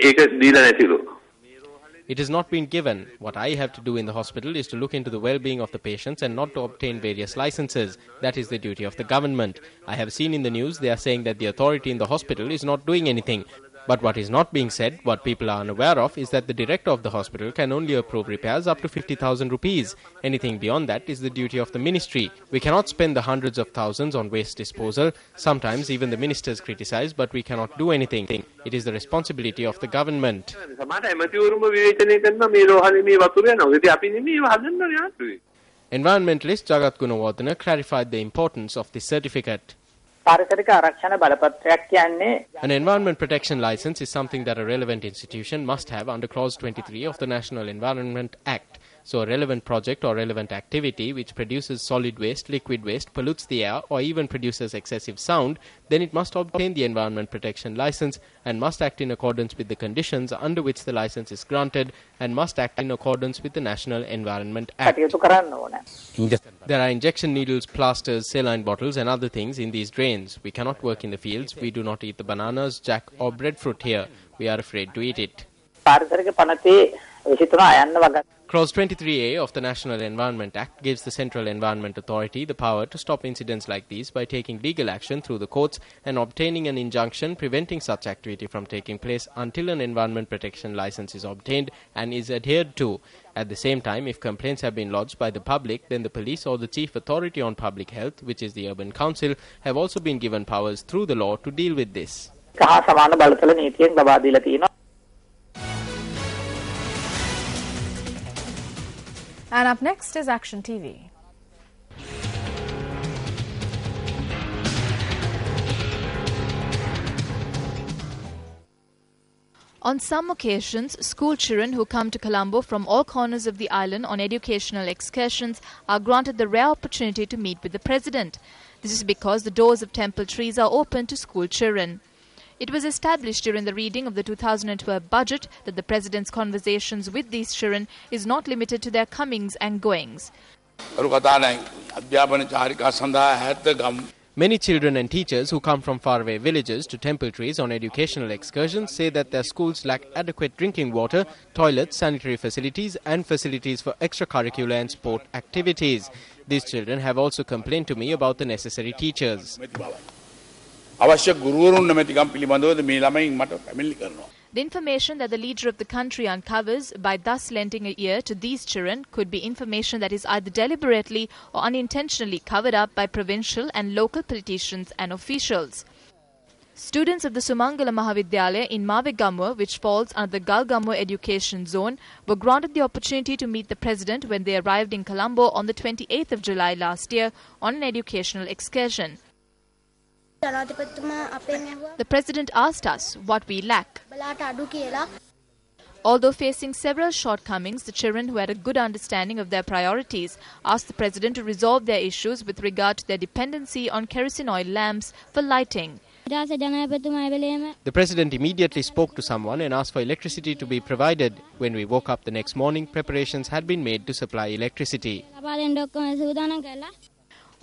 ඒක දීලා නැතිලු. It has not been given. What I have to do in the hospital is to look into the well-being of the patients and not to obtain various licenses. That is the duty of the government. I have seen in the news they are saying that the authority in the hospital is not doing anything. But what is not being said, what people are unaware of, is that the director of the hospital can only approve repairs up to 50,000 rupees. Anything beyond that is the duty of the ministry. We cannot spend the hundreds of thousands on waste disposal. Sometimes even the ministers criticize, but we cannot do anything. It is the responsibility of the government. Environmentalist Jagat Gunawardena clarified the importance of this certificate. An environment protection license is something that a relevant institution must have under Clause 23 of the National Environment Act. So a relevant project or relevant activity which produces solid waste, liquid waste, pollutes the air or even produces excessive sound, then it must obtain the environment protection license and must act in accordance with the conditions under which the license is granted and must act in accordance with the National Environment Act. There are injection needles, plasters, saline bottles and other things in these drains. We cannot work in the fields. We do not eat the bananas, jack or breadfruit here. We are afraid to eat it. Clause 23A of the National Environment Act gives the Central Environment Authority the power to stop incidents like these by taking legal action through the courts and obtaining an injunction preventing such activity from taking place until an environment protection license is obtained and is adhered to. At the same time, if complaints have been lodged by the public, then the police or the Chief Authority on Public Health, which is the Urban Council, have also been given powers through the law to deal with this. And up next is Action TV. On some occasions, school children who come to Colombo from all corners of the island on educational excursions are granted the rare opportunity to meet with the President. This is because the doors of temple trees are open to school children. It was established during the reading of the 2012 budget that the President's conversations with these children is not limited to their comings and goings. Many children and teachers who come from faraway villages to temple trees on educational excursions say that their schools lack adequate drinking water, toilets, sanitary facilities and facilities for extracurricular and sport activities. These children have also complained to me about the necessary teachers. The information that the leader of the country uncovers by thus lending an ear to these children could be information that is either deliberately or unintentionally covered up by provincial and local politicians and officials. Students of the Sumangala Mahavidyalaya in Mavegamur, which falls under the Galgamur education zone, were granted the opportunity to meet the President when they arrived in Colombo on the 28th of July last year on an educational excursion. The President asked us what we lack. Although facing several shortcomings, the children who had a good understanding of their priorities asked the President to resolve their issues with regard to their dependency on kerosene oil lamps for lighting. The President immediately spoke to someone and asked for electricity to be provided. When we woke up the next morning, preparations had been made to supply electricity.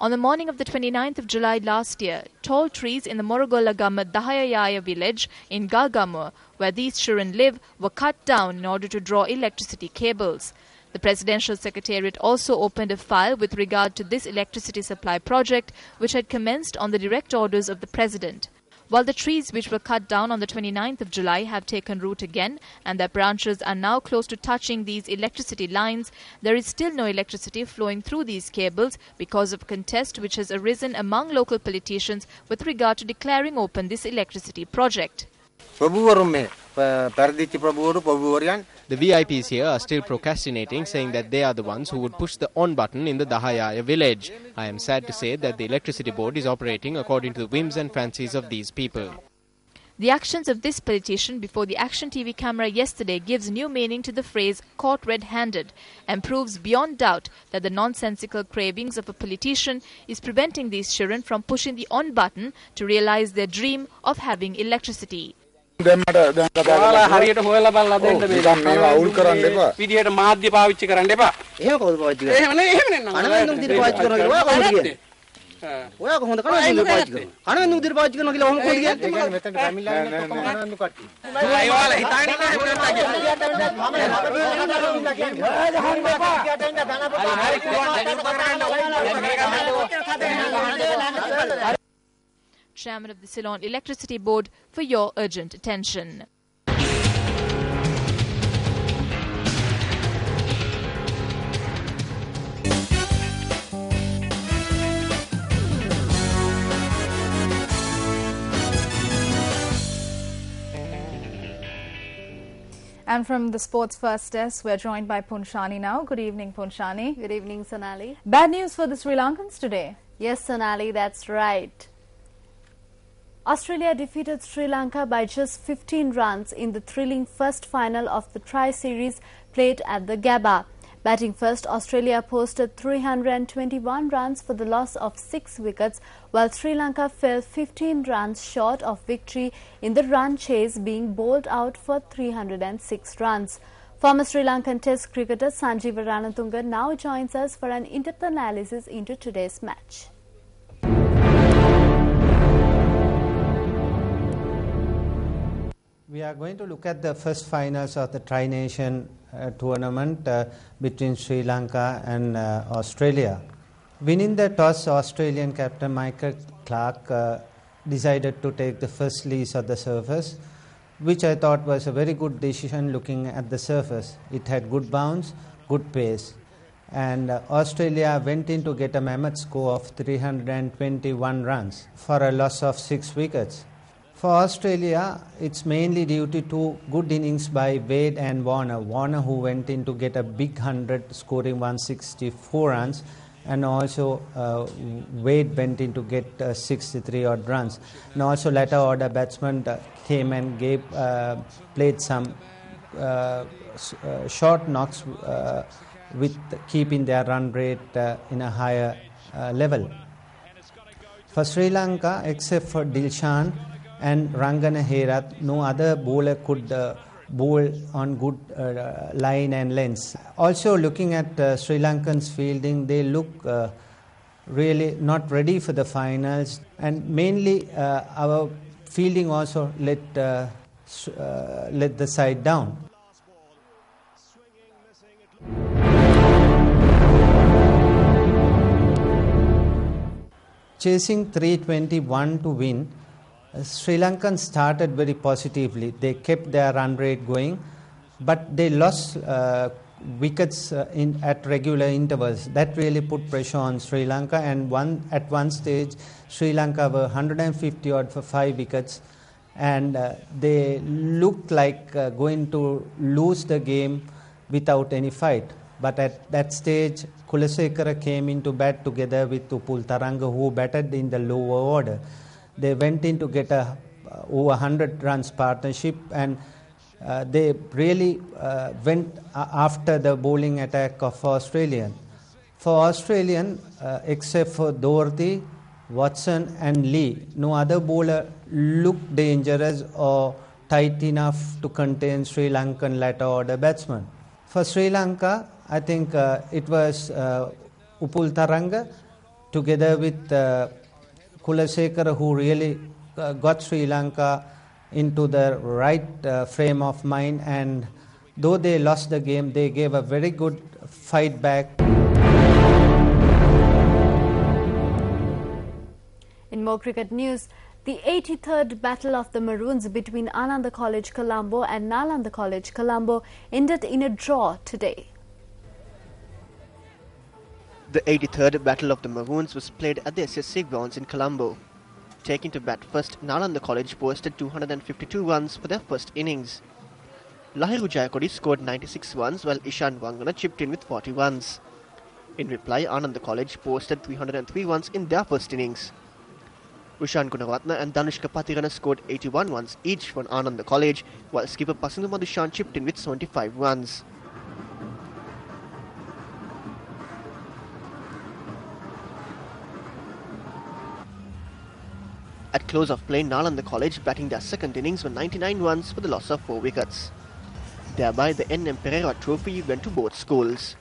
On the morning of the 29th of July last year, tall trees in the Morogolagama Dahayaya village in Galgamur, where these children live, were cut down in order to draw electricity cables. The Presidential Secretariat also opened a file with regard to this electricity supply project, which had commenced on the direct orders of the President. While the trees which were cut down on the 29th of July have taken root again and their branches are now close to touching these electricity lines, there is still no electricity flowing through these cables because of a contest which has arisen among local politicians with regard to declaring open this electricity project. The VIPs here are still procrastinating, saying that they are the ones who would push the on button in the Dahayaya village. I am sad to say that the electricity board is operating according to the whims and fancies of these people. The actions of this politician before the Action TV camera yesterday gives new meaning to the phrase caught red-handed and proves beyond doubt that the nonsensical cravings of a politician is preventing these children from pushing the on button to realize their dream of having electricity. ඔයා කොහොමද කණවෙන්දුව පාවිච්චි කරන්නේ? කණවෙන්දුව විදිහට පාවිච්චි කරනවා කියලා ඔහොම කොහොමද කියන්නේ? ඒ කියන්නේ මෙතන ෆැමිලි ලයින් එක කොහොමද කණවෙන්දුව කට්ටිය. ඒ ඔයාලා හිතාගෙන ඉන්නේ Chairman of the Ceylon Electricity Board, for your urgent attention. And from the sports first desk, we're joined by Punshani now. Good evening, Punshani. Good evening, Sonali. Bad news for the Sri Lankans today. Yes, Sonali, that's right. Australia defeated Sri Lanka by just 15 runs in the thrilling first final of the Tri-Series played at the Gabba. Batting first, Australia posted 321 runs for the loss of 6 wickets, while Sri Lanka fell 15 runs short of victory in the run chase, being bowled out for 306 runs. Former Sri Lankan Test cricketer Sanjeewa Ranatunga now joins us for an in-depth analysis into today's match. We are going to look at the first finals of the Tri-Nation tournament between Sri Lanka and Australia. Winning the toss, Australian captain Michael Clarke decided to take the first lease of the surface, which I thought was a very good decision looking at the surface. It had good bounce, good pace. And Australia went in to get a mammoth score of 321 runs for a loss of 6 wickets. For Australia, it's mainly due to 2 good innings by Wade and Warner. Warner, who went in to get a big 100, scoring 164 runs, and also Wade went in to get 63 odd runs. And also latter order batsmen came and played some short knocks with keeping their run rate in a higher level. For Sri Lanka, except for Dilshan and Rangana Herath, no other bowler could bowl on good line and lengths. Also, looking at Sri Lankans fielding, they look really not ready for the finals, and mainly our fielding also let the side down. Chasing 321 to win, Sri Lankans started very positively. They kept their run rate going, but they lost wickets at regular intervals. That really put pressure on Sri Lanka, and at one stage Sri Lanka were 150 odd for 5 wickets, and they looked like going to lose the game without any fight. But at that stage, Kulasekara came into bat together with Upul Taranga, who batted in the lower order. They went in to get over 100 runs partnership, and they really went after the bowling attack of Australian. For Australian, except for Doherty, Watson and Lee, no other bowler looked dangerous or tight enough to contain Sri Lankan latter order batsmen. For Sri Lanka, I think it was Upul Taranga together with Kulasekara who really got Sri Lanka into the right frame of mind, and though they lost the game, they gave a very good fight back. In more cricket news, the 83rd Battle of the Maroons between Ananda College Colombo and Nalanda College Colombo ended in a draw today. The 83rd Battle of the Maroons was played at the SSC grounds in Colombo. Taking to bat first, Nalanda College posted 252 runs for their first innings. Lahiru Jayakodi scored 96 runs, while Ishan Wangana chipped in with 40 runs. In reply, Ananda College posted 303 runs in their first innings. Rushan Gunaratna and Danushka Patirana scored 81 runs each for Ananda College, while skipper Pasindu Madushan chipped in with 75 runs. At close of play, Nalanda College batting their second innings were 99 runs for the loss of 4 wickets. Thereby, the N.M. Pereira Trophy went to both schools.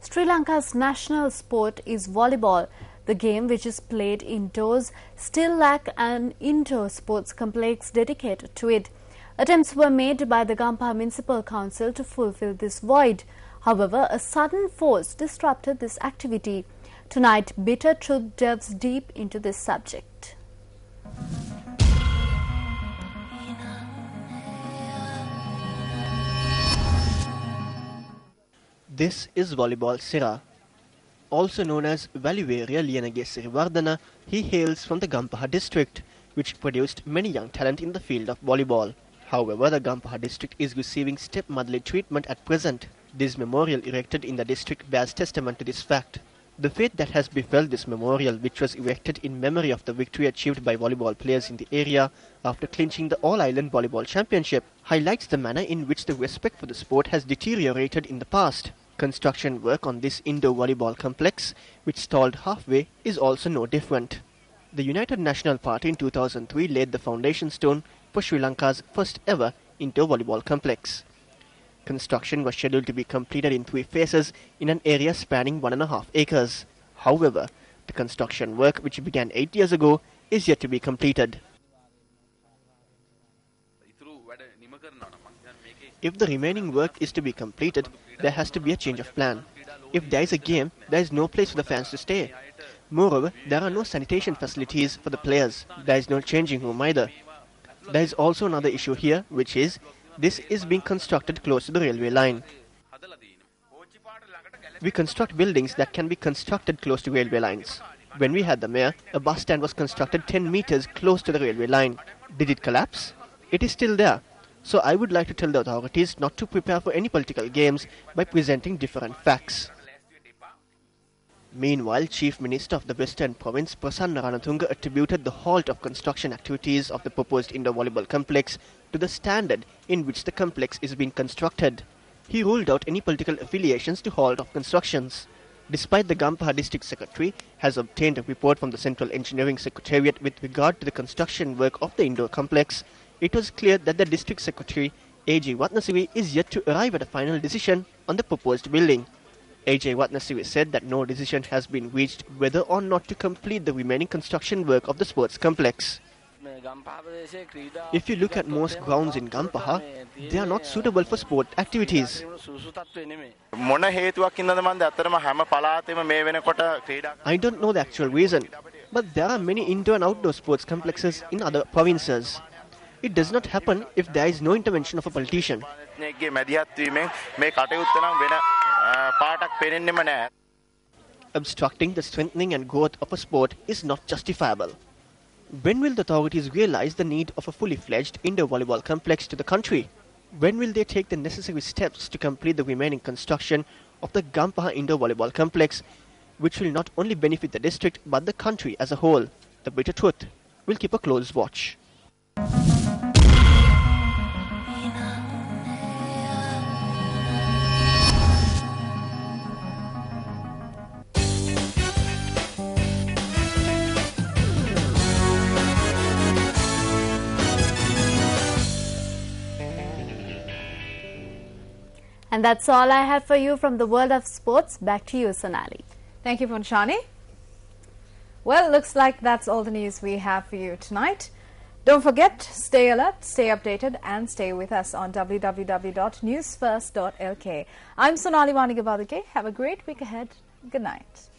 Sri Lanka's national sport is volleyball. The game, which is played indoors, still lacks an indoor sports complex dedicated to it. Attempts were made by the Gampaha Municipal Council to fulfill this void. However, a sudden force disrupted this activity. Tonight, Bitter Truth delves deep into this subject. This is Volleyball Sira. Also known as Valiveria Liyanage Sirivardhana, he hails from the Gampaha district, which produced many young talent in the field of volleyball. However, the Gampaha district is receiving stepmotherly treatment at present. This memorial erected in the district bears testament to this fact. The fate that has befell this memorial, which was erected in memory of the victory achieved by volleyball players in the area after clinching the All-Island Volleyball Championship, highlights the manner in which the respect for the sport has deteriorated in the past. Construction work on this indoor volleyball complex, which stalled halfway, is also no different. The United National Party in 2003 laid the foundation stone for Sri Lanka's first ever indoor volleyball complex. Construction was scheduled to be completed in 3 phases in an area spanning 1.5 acres. However, the construction work, which began 8 years ago, is yet to be completed. If the remaining work is to be completed, there has to be a change of plan. If there is a game, there is no place for the fans to stay. Moreover, there are no sanitation facilities for the players. There is no changing room either. There is also another issue here, which is this is being constructed close to the railway line. We construct buildings that can be constructed close to railway lines. When we had the mayor, a bus stand was constructed 10 meters close to the railway line. Did it collapse? It is still there. So I would like to tell the authorities not to prepare for any political games by presenting different facts. Meanwhile, Chief Minister of the Western Province, Prasanna Ranatunga, attributed the halt of construction activities of the proposed indoor volleyball complex to the standard in which the complex is being constructed. He ruled out any political affiliations to halt of constructions. Despite the Gampaha District Secretary has obtained a report from the Central Engineering Secretariat with regard to the construction work of the indoor complex, it was clear that the District Secretary, A.J. Watnasiri, is yet to arrive at a final decision on the proposed building. A.J. Watnasiri said that no decision has been reached whether or not to complete the remaining construction work of the sports complex. If you look at most grounds in Gampaha, they are not suitable for sport activities. I don't know the actual reason, but there are many indoor and outdoor sports complexes in other provinces. It does not happen if there is no intervention of a politician. Obstructing the strengthening and growth of a sport is not justifiable. When will the authorities realize the need of a fully fledged indoor volleyball complex to the country? When will they take the necessary steps to complete the remaining construction of the Gampaha indoor volleyball complex, which will not only benefit the district but the country as a whole? The Bitter Truth will keep a close watch. And that's all I have for you from the world of sports. Back to you, Sonali. Thank you, Punshani. Well, looks like that's all the news we have for you tonight. Don't forget, stay alert, stay updated, and stay with us on www.newsfirst.lk. I'm Sonali Vanigabadake. Have a great week ahead. Good night.